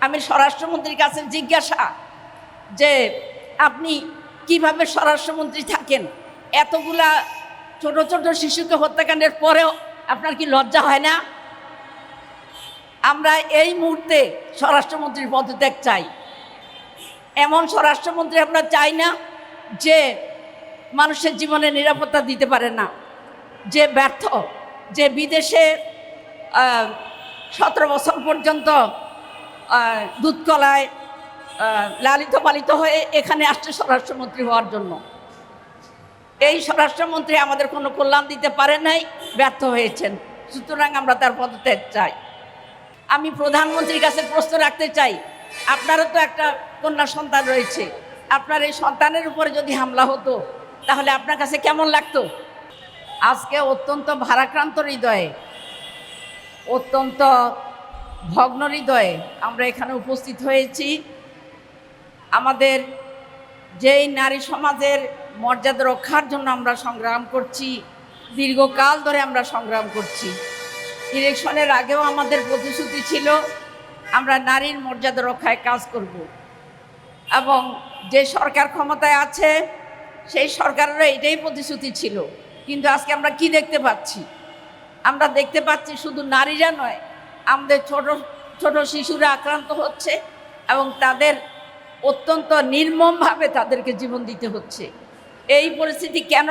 আমি স্বরাষ্ট্রমন্ত্রীর কাছে জিজ্ঞাসা যে আপনি কিভাবে স্বরাষ্ট্রমন্ত্রী থাকেন, এতগুলা ছোট ছোট শিশুকে হত্যাকাণ্ডের পরেও আপনার কি লজ্জা হয় না? আমরা এই মুহূর্তে স্বরাষ্ট্রমন্ত্রীর পদত্যাগ চাই। এমন স্বরাষ্ট্রমন্ত্রী আমরা চাই না যে মানুষের জীবনে নিরাপত্তা দিতে পারে না, যে ব্যর্থ, যে বিদেশে 17 বছর পর্যন্ত দুধকলায় লালিত পালিত হয়ে এখানে আসছে স্বরাষ্ট্রমন্ত্রী হওয়ার জন্য। এই স্বরাষ্ট্রমন্ত্রী আমাদের কোনো কল্যাণ দিতে পারে নাই, ব্যর্থ হয়েছেন। সুতরাং আমরা তার পদত্যাগ চাই। আমি প্রধানমন্ত্রীর কাছে প্রশ্ন রাখতে চাই, আপনারও তো একটা কন্যা সন্তান রয়েছে, আপনার এই সন্তানের উপরে যদি হামলা হতো তাহলে আপনার কাছে কেমন লাগতো? আজকে অত্যন্ত ভারাক্রান্ত হৃদয়ে, অত্যন্ত ভগ্ন হৃদয়ে আমরা এখানে উপস্থিত হয়েছি। আমাদের যেই নারী সমাজের মর্যাদা রক্ষার জন্য আমরা সংগ্রাম করছি, দীর্ঘকাল ধরে আমরা সংগ্রাম করছি। ইলেকশনের আগেও আমাদের প্রতিশ্রুতি ছিল আমরা নারীর মর্যাদা রক্ষায় কাজ করব, এবং যে সরকার ক্ষমতায় আছে সেই সরকারেরও এটাই প্রতিশ্রুতি ছিল। কিন্তু আজকে আমরা কি দেখতে পাচ্ছি? আমরা দেখতে পাচ্ছি শুধু নারীরা নয়, আমাদের ছোট ছোট শিশুরা আক্রান্ত হচ্ছে এবং তাদের অত্যন্ত নির্মমভাবে তাদেরকে জীবন দিতে হচ্ছে। এই পরিস্থিতি কেন?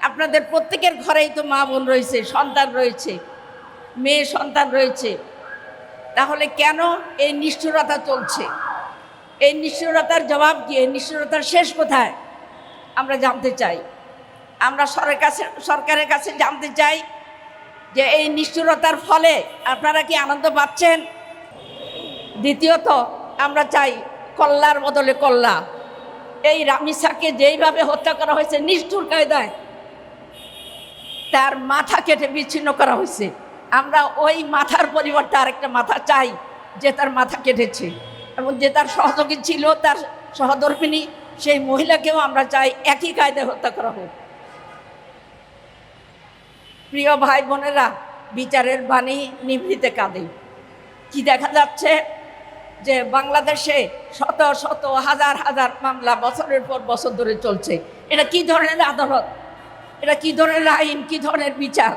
আপনাদের প্রত্যেকের ঘরেই তো মা বোন রয়েছে, সন্তান রয়েছে, মেয়ে সন্তান রয়েছে। তাহলে কেন এই নিষ্ঠুরতা চলছে? এই নিষ্ঠুরতার জবাব কি? এই নিষ্ঠুরতার শেষ কোথায় আমরা জানতে চাই। আমরা সরকারের কাছে জানতে চাই যে এই নিষ্ঠুরতার ফলে আপনারা কি আনন্দ পাচ্ছেন? দ্বিতীয়ত আমরা চাই কল্লার বদলে কল্লা। এই রামিসাকে যেইভাবে হত্যা করা হয়েছে নিষ্ঠুর কায়দায়, তার মাথা কেটে বিচ্ছিন্ন করা হয়েছে। আমরা ওই মাথার পরিবর্তে আরেকটা মাথা চাই যে তার মাথা কেটেছে, এবং যে তার সহযোগী ছিল, তার সহধর্মিণী, সেই মহিলাকেও আমরা চাই একই কায়দায় হত্যা করা হোক। প্রিয় ভাই বোনেরা, বিচারের বাণী নিভৃতে কাঁদে। কি দেখা যাচ্ছে যে বাংলাদেশে শত শত হাজার হাজার মামলা বছরের পর বছর ধরে চলছে। এটা কি ধরনের আদালত? এটা কি ধরনের আইন? কি ধরনের বিচার?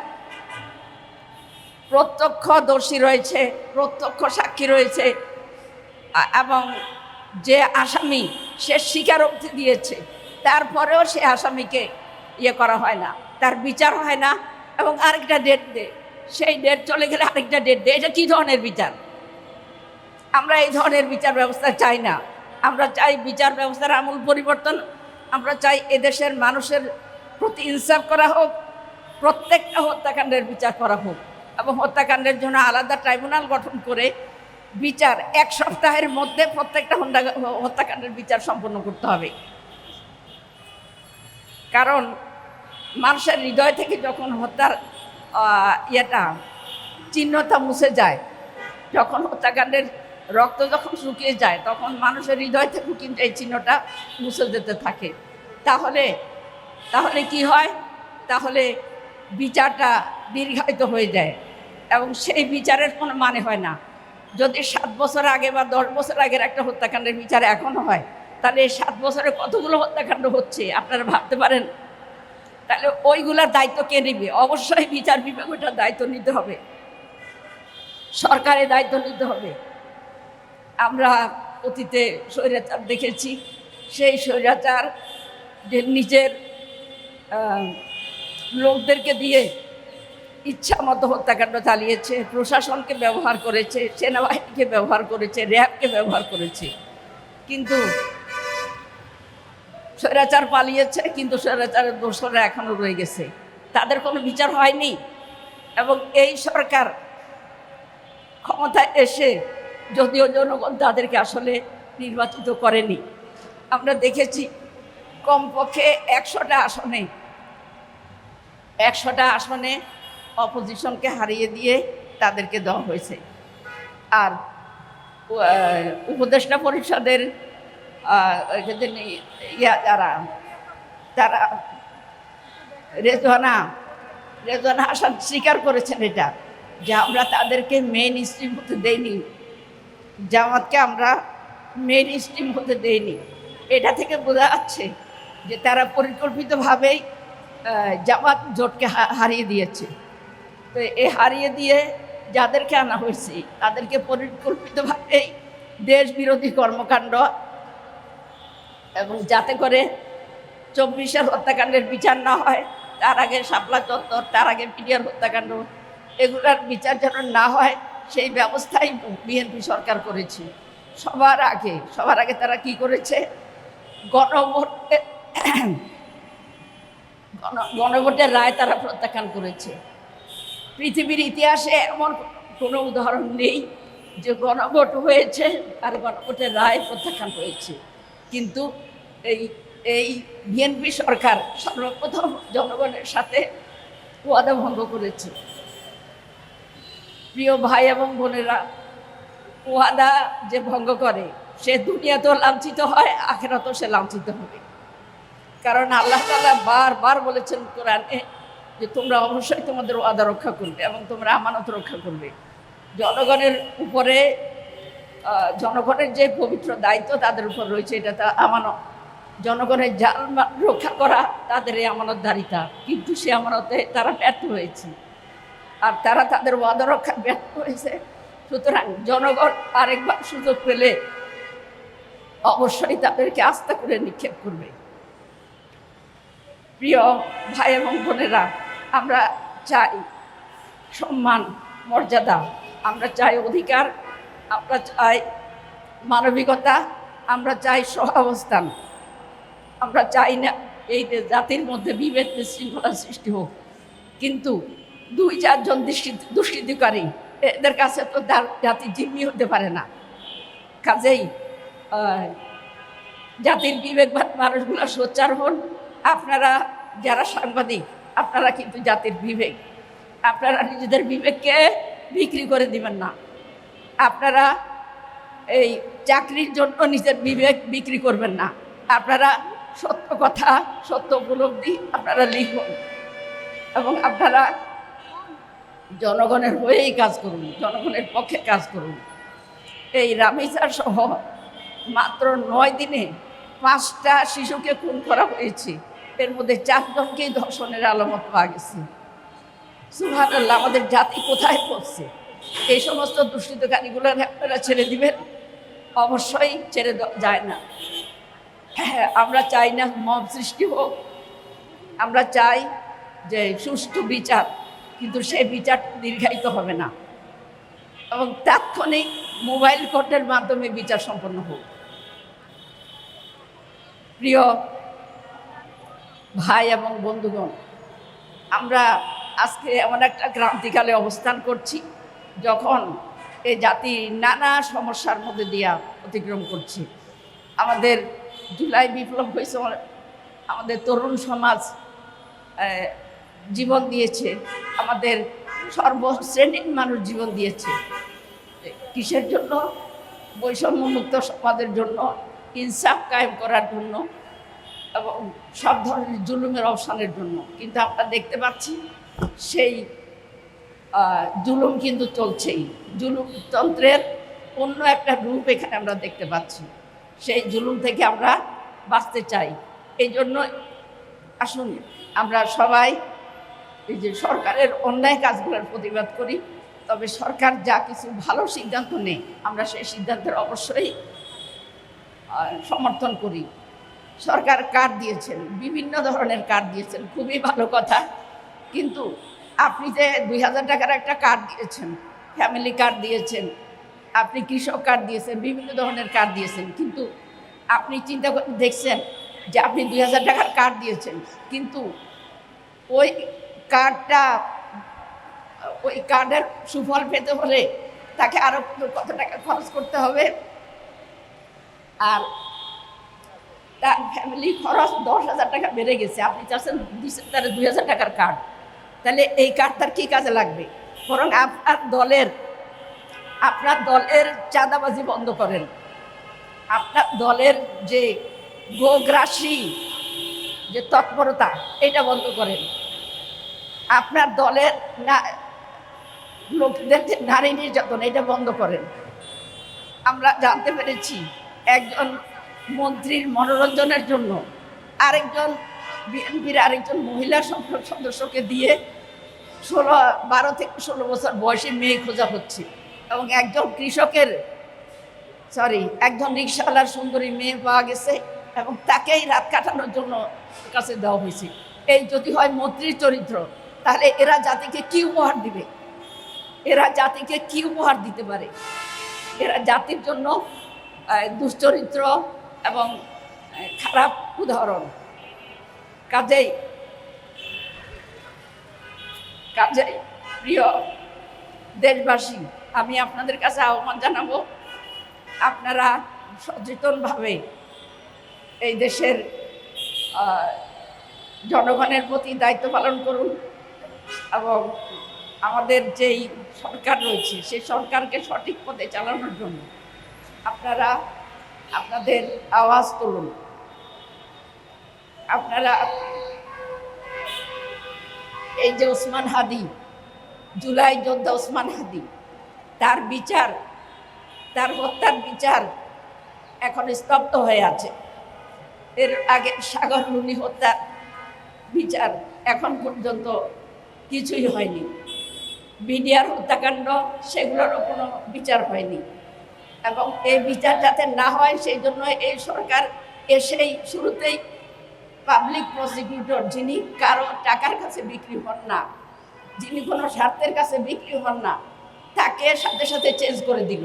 প্রত্যক্ষদর্শী রয়েছে, প্রত্যক্ষ সাক্ষী রয়েছে, এবং যে আসামি সে স্বীকারোক্তি দিয়েছে, তারপরেও সে আসামিকে করা হয় না, তার বিচার হয় না, এবং আরেকটা ডেট দেয়, সেই ডেট চলে গেলে আরেকটা ডেট দেয়। এটা কী ধরনের বিচার? আমরা এই ধরনের বিচার ব্যবস্থা চাই না। আমরা চাই বিচার ব্যবস্থার আমূল পরিবর্তন। আমরা চাই এদেশের মানুষের প্রতি ইনসাফ করা হোক, প্রত্যেকটা হত্যাকাণ্ডের বিচার করা হোক, এবং হত্যাকাণ্ডের জন্য আলাদা ট্রাইব্যুনাল গঠন করে বিচার 1 সপ্তাহের মধ্যে প্রত্যেকটা হত্যাকাণ্ডের বিচার সম্পন্ন করতে হবে। কারণ মানুষের হৃদয় থেকে যখন হত্যার চিহ্নটা মুছে যায়, যখন হত্যাকাণ্ডের রক্ত যখন শুকিয়ে যায়, তখন মানুষের হৃদয় থেকে কিন্তু এই চিহ্নটা মুছে যেতে থাকে। তাহলে কি হয়? তাহলে বিচারটা দীর্ঘায়িত হয়ে যায়, এবং সেই বিচারের কোনো মানে হয় না। যদি 7 বছর আগে বা 10 বছর আগের একটা হত্যাকাণ্ডের বিচার এখনও হয়, তাহলে এই 7 বছরে কতগুলো হত্যাকাণ্ড হচ্ছে আপনারা ভাবতে পারেন? তাহলে ওইগুলার দায়িত্ব কে নেবে? অবশ্যই বিচার বিভাগ ওটার দায়িত্ব নিতে হবে, সরকারের দায়িত্ব নিতে হবে। আমরা অতীতে স্বৈরাচার দেখেছি, সেই স্বৈরাচার যে নিজের লোকদেরকে দিয়ে ইচ্ছা মতো হত্যাকাণ্ড চালিয়েছে, প্রশাসনকে ব্যবহার করেছে, সেনাবাহিনীকে ব্যবহার করেছে, র্যাবকে ব্যবহার করেছে। কিন্তু স্বৈরাচার পালিয়েছে, কিন্তু স্বৈরাচারের দোষরা এখনও রয়ে গেছে, তাদের কোনো বিচার হয়নি। এবং এই সরকার ক্ষমতায় এসে যদিও জনগণ তাদেরকে আসলে নির্বাচিত করেনি, আমরা দেখেছি কমপক্ষে 100টা আসনে অপোজিশনকে হারিয়ে দিয়ে তাদেরকে দেওয়া হয়েছে। আর উপদেষ্টা পরিষদের যারা রেজওয়ানা হাসান স্বীকার করেছেন এটা, যে আমরা তাদেরকে মেইন স্ট্রিম হতে দেইনি, জামাতকে আমরা মেইন স্ট্রিম হতে দেইনি। এটা থেকে বোঝা যাচ্ছে যে তারা পরিকল্পিতভাবেই জামাত জোটকে হারিয়ে দিয়েছে। তো এ হারিয়ে দিয়ে যাদেরকে আনা হয়েছে তাদেরকে পরিকল্পিতভাবেই দেশ বিরোধী কর্মকাণ্ড এবং যাতে করে 24-এর হত্যাকাণ্ডের বিচার না হয়, তার আগে শাপলা চত্বর, তার আগে পিডিআর হত্যাকাণ্ড, এগুলার বিচার যেন না হয় সেই ব্যবস্থাই বিএনপি সরকার করেছে। সবার আগে তারা কি করেছে, গণভোটের রায় তারা প্রত্যাখ্যান করেছে। পৃথিবীর ইতিহাসে এমন কোনো উদাহরণ নেই যে গণভোট হয়েছে আর গণভোটের রায় প্রত্যাখ্যান হয়েছে। কিন্তু এই বিএনপি সরকার সর্বপ্রথম জনগণের সাথে ওয়াদা ভঙ্গ করেছে। প্রিয় ভাই এবং বোনেরা, ওয়াদা যে ভঙ্গ করে সে দুনিয়াতেও লাঞ্ছিত হয়, আখিরাতেও সে লাঞ্ছিত হবে। কারণ আল্লাহ তাআলা বারবার বলেছেন কোরআনে যে তোমরা অবশ্যই তোমাদের ওয়াদা রক্ষা করবে এবং তোমরা আমানত রক্ষা করবে। জনগণের উপরে জনগণের যে পবিত্র দায়িত্ব তাদের উপর রয়েছে, এটা তা আমানত। জনগণের জানমাল রক্ষা করা তাদের এই আমানতদারিতা, কিন্তু সে আমানতে তারা ব্যর্থ হয়েছে আর তারা তাদের ওয়াদা রক্ষা ব্যর্থ হয়েছে। সুতরাং জনগণ আরেকবার সুযোগ পেলে অবশ্যই তাদেরকে আস্থা করে নিক্ষেপ করবে। প্রিয় ভাই এবং বোনেরা, আমরা চাই সম্মান, মর্যাদা, আমরা চাই অধিকার, আমরা চাই মানবিকতা, আমরা চাই সহাবস্থান। আমরা চাই না এই জাতির মধ্যে বিভেদ বিশৃঙ্খলা সৃষ্টি হোক। কিন্তু 2-4 জন দুষ্কৃতিকারী এদের কাছে তো জাতি জিম্মি হতে পারে না। কাজেই জাতির বিবেকবান মানুষগুলো সোচ্চার হন। আপনারা যারা সাংবাদিক, আপনারা কিন্তু জাতির বিবেক, আপনারা নিজেদের বিবেককে বিক্রি করে দিবেন না। আপনারা এই চাকরির জন্য নিজের বিবেক বিক্রি করবেন না। আপনারা সত্য কথা, সত্য উপলব্ধি আপনারা লিখুন এবং আপনারা জনগণের হয়েই কাজ করুন, জনগণের পক্ষে কাজ করুন। এই রামিসার সহ মাত্র 9 দিনে 5টা শিশুকে খুন করা হয়েছে, এর মধ্যে 4 জনকেই ধর্ষণের আলামত পাওয়া গেছে। সুবহানাল্লাহ, আমাদের জাতি কোথায় পড়ছে? এই সমস্ত দুষ্কৃতকারীগুলো আপনারা ছেড়ে দিবেন? অবশ্যই ছেড়ে যায় না। হ্যাঁ, আমরা চাই না মব সৃষ্টি হোক, আমরা চাই যে সুষ্ঠু বিচার, কিন্তু সেই বিচার দীর্ঘায়িত হবে না এবং তাৎক্ষণিক মোবাইল কোর্টের মাধ্যমে বিচার সম্পন্ন হোক। প্রিয় ভাই এবং বন্ধুগণ, আমরা আজকে এমন একটা ক্রান্তিকালে অবস্থান করছি যখন এই জাতি নানা সমস্যার মধ্যে দিয়া অতিক্রম করছে। আমাদের জুলাই বিপ্লব হয়েছে, আমাদের তরুণ সমাজ জীবন দিয়েছে, আমাদের সর্বশ্রেণীর মানুষ জীবন দিয়েছে। কিসের জন্য? বৈষম্যমুক্ত সমাজের জন্য, ইনসাফ কায়েম করার জন্য এবং সব ধরনের জুলুমের অবসানের জন্য। কিন্তু আমরা দেখতে পাচ্ছি সেই জুলুম কিন্তু চলছেই। জুলুমতন্ত্রের অন্য একটা রূপ এখানে আমরা দেখতে পাচ্ছি। সেই জুলুম থেকে আমরা বাঁচতে চাই। এই জন্য আসুন আমরা সবাই এই যে সরকারের অন্যায় কাজগুলোর প্রতিবাদ করি, তবে সরকার যা কিছু ভালো সিদ্ধান্ত নেয় আমরা সেই সিদ্ধান্তের অবশ্যই সমর্থন করি। সরকার কার্ড দিয়েছেন, বিভিন্ন ধরনের কার্ড দিয়েছেন, খুবই ভালো কথা। কিন্তু আপনি যে 2000 টাকার একটা কার্ড দিয়েছেন, ফ্যামিলি কার্ড দিয়েছেন, আপনি কৃষক কার্ড দিয়েছেন, বিভিন্ন ধরনের কার্ড দিয়েছেন, কিন্তু আপনি চিন্তা করে দেখছেন যে আপনি 2000 টাকার কার্ড দিয়েছেন, কিন্তু ওই কার্ডের সুফল পেতে হলে তাকে আরো কত টাকা খরচ করতে হবে, আর তার ফ্যামিলি খরচ 10,000 টাকা বেড়ে গেছে। আপনি চাচ্ছেন দিচ্ছেন তার 2000 টাকার কার্ড, তাহলে এই কার্ড তার কী কাজে লাগবে? বরং আপনার দলের চাঁদাবাজি বন্ধ করেন, আপনার দলের যে গোগ্রাসী যে তৎপরতা এটা বন্ধ করেন, আপনার দলের লোকদের যে নারী নির্যাতন এটা বন্ধ করেন। আমরা জানতে পেরেছি একজন মন্ত্রীর মনোরঞ্জনের জন্য আরেকজন বিএনপির আরেকজন মহিলা সংসদ সদস্যকে দিয়ে 12 থেকে 16 বছর বয়সী মেয়ে খোঁজা হচ্ছে, এবং একজন একজন রিকশাওয়ালার সুন্দরী মেয়ে পাওয়া গেছে এবং তাকেই রাত কাটানোর জন্য কাছে দেওয়া হয়েছে। এই যদি হয় মন্ত্রীর চরিত্র, তাহলে এরা জাতিকে কি উপহার দিবে? এরা জাতিকে কি উপহার দিতে পারে? এরা জাতির জন্য দুশ্চরিত্র এবং খারাপ উদাহরণ। কাজেই প্রিয় দেশবাসী, আমি আপনাদের কাছে আহ্বান জানাবো, আপনারা সচেতনভাবে এই দেশের জনগণের প্রতি দায়িত্ব পালন করুন এবং আমাদের যেই সরকার রয়েছে সেই সরকারকে সঠিক পথে চালানোর জন্য আপনারা আপনাদের আওয়াজ তুলুন। আপনারা এই যে ওসমান হাদি, জুলাই যোদ্ধা ওসমান হাদি, তার বিচার, তার হত্যার বিচার এখন স্তব্ধ হয়ে আছে। এর আগে সাগর রুনি হত্যার বিচার এখন পর্যন্ত কিছুই হয়নি। বিডিআর হত্যাকাণ্ড, সেগুলোরও কোনো বিচার হয়নি, এবং এই বিচার যাতে না হয় সেই জন্য এই সরকার এসেই শুরুতেই পাবলিক প্রসিকিউটর, যিনি কারো টাকার কাছে বিক্রি হন না, যিনি কোনো স্বার্থের কাছে বিক্রি হন না, তাকে সাথে সাথে চেঞ্জ করে দিল।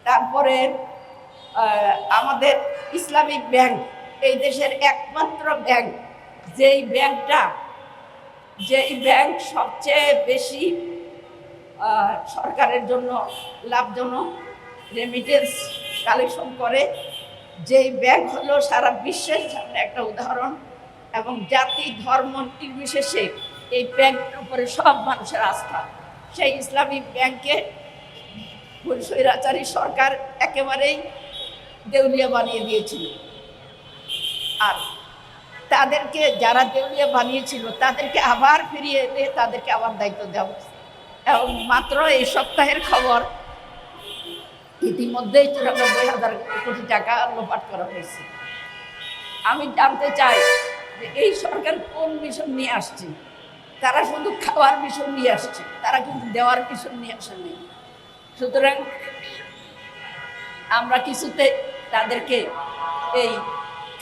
তারপরে আমাদের ইসলামিক ব্যাংক, এই দেশের একমাত্র ব্যাংক, যেই ব্যাংক সবচেয়ে বেশি সরকারের জন্য লাভজনক, রেমিটেন্স কালেকশন করে, যেই ব্যাংক হলো সারা বিশ্বের সামনে একটা উদাহরণ, এবং জাতি ধর্ম নির্বিশেষে এই ব্যাংকের উপরে সব মানুষের আস্থা, সেই ইসলামিক ব্যাংকে স্বৈরাচারী সরকার একেবারেই দেউলিয়া বানিয়ে দিয়েছিল। আর তাদেরকে, যারা দেউলিয়া বানিয়েছিল, তাদেরকে আবার ফিরিয়ে এনে তাদেরকে আবার দায়িত্ব দেওয়া হয়েছে। এবং মাত্র এই সপ্তাহের খবর, ইতিমধ্যেই 94,000 কোটি টাকা লোপাট করা হয়েছে। আমি জানতে চাই যে এই সরকার কোন মিশন নিয়ে আসছে? তারা শুধু খাওয়ার মিশন নিয়ে আসছে, তারা কিন্তু দেওয়ার মিশন নিয়ে আসেনি। সুতরাং আমরা কিছুতে তাদেরকে এই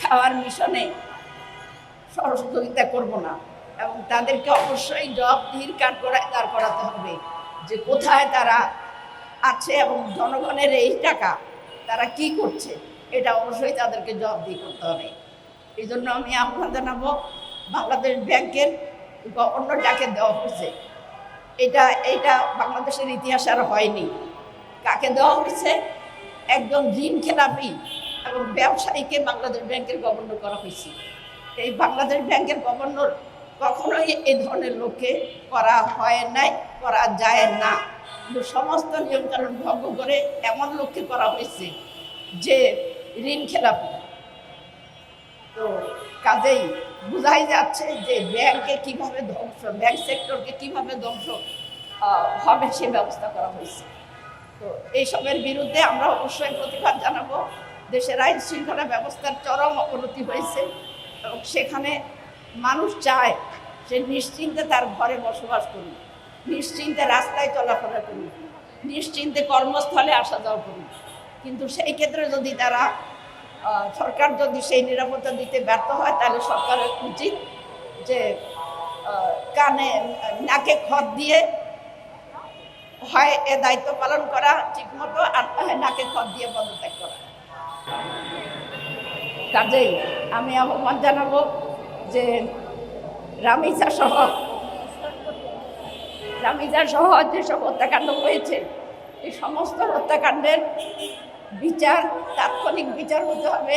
খাওয়ার মিশনে সহযোগিতা করব না, এবং তাদেরকে অবশ্যই জবাবদিহির কাঠগড়ায় দাঁড় করাতে হবে যে কোথায় তারা আছে এবং জনগণের এই টাকা তারা কি করছে, এটা অবশ্যই তাদেরকে জবাবদিহি করতে হবে। এই জন্য আমি আহ্বান জানাবো, বাংলাদেশ ব্যাংকের গভর্নর যাকে দেওয়া হয়েছে, এটা বাংলাদেশের ইতিহাসে আর হয়নি। কাকে দেওয়া হয়েছে? একজন ঋণ খেলাপি এবং ব্যবসায়ীকে বাংলাদেশ ব্যাংকের গভর্নর করা হয়েছে। এই বাংলাদেশ ব্যাংকের গভর্নর কখনোই এই ধরনের লোককে করা হয় নাই, করা যায় না, কিন্তু সমস্ত নিয়মকানুন ভঙ্গ করে এমন লোককে করা হয়েছে যে ঋণ খেলাপি। তো কাজেই বোঝাই যাচ্ছে যে ব্যাংকে কিভাবে ধ্বংস, ব্যাংক সেক্টরকে কিভাবে ধ্বংস হবে সে ব্যবস্থা করা হয়েছে। তো এইসবের বিরুদ্ধে আমরা অবশ্যই প্রতিবাদ জানাবো। দেশের আইন শৃঙ্খলা ব্যবস্থার চরম অবনতি হয়েছে, এবং সেখানে মানুষ চায় সে নিশ্চিন্তে তার ঘরে বসবাস করুন, নিশ্চিন্তে রাস্তায় চলাফেরা করুন, নিশ্চিন্তে কর্মস্থলে আসা যাওয়া করুন। কিন্তু সেই ক্ষেত্রে যদি তারা সরকার যদি সেই নিরাপত্তা দিতে ব্যর্থ হয়, তাহলে সরকারের উচিত যে কানে নাকে খত দিয়ে হয় এ দায়িত্ব পালন করা ঠিকমতো, আর নাকে খত দিয়ে পদত্যাগ করা। কাজেই আমি আহ্বান জানাবো যে রামিজা সহ যেসব হত্যাকাণ্ড হয়েছে, এই সমস্ত হত্যাকাণ্ডের বিচার, তাৎক্ষণিক বিচার হতে হবে,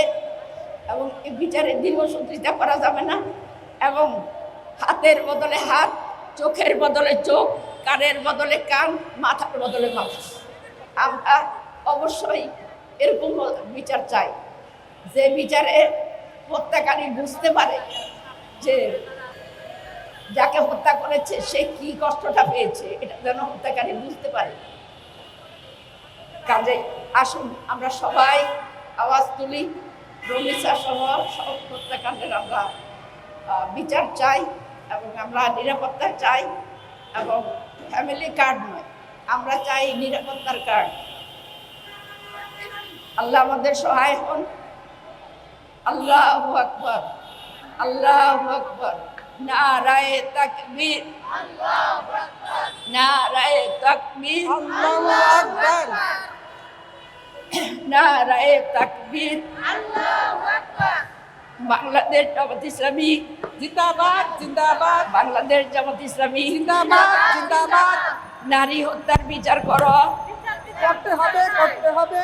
এবং এই বিচারের দীর্ঘসূত্রিতা করা যাবে না, এবং হাতের বদলে হাত, চোখের বদলে চোখ, কানের বদলে কান, মাথার বদলে মাথা। আমরা অবশ্যই এরকম বিচার চাই, যে বিচারে হত্যাকারী বুঝতে পারে যে যাকে হত্যা করেছে সে কি কষ্টটা পেয়েছে, এটা যেন হত্যাকারী বুঝতে পারে। কাজেই আসুন আমরা সবাই আওয়াজ তুলি, রমিসা সহ সব হত্যাকাণ্ডের আমরা বিচার চাই এবং আমরা নিরাপত্তা চাই, এবং ফ্যামিলি কার্ড নয়, আমরা চাই নিরাপত্তার কার্ড। আল্লাহ আমাদের সহায় হন। আল্লাহু আকবার, আল্লাহু আকবার, নারায়ে তাকবীর, আল্লাহু আকবার, নারায়ে তাকবীর, আল্লাহু আকবার, নারায়ে তাকবীর, আল্লাহু আকবার। বাংলাদেশ জামাত ইসলামী জিন্দাবাদ জিন্দাবাদ, বাংলাদেশ জামাত ইসলামী জিন্দাবাদ জিন্দাবাদ। নারী হত্যার বিচার করো। করতে হবে করতে হবে।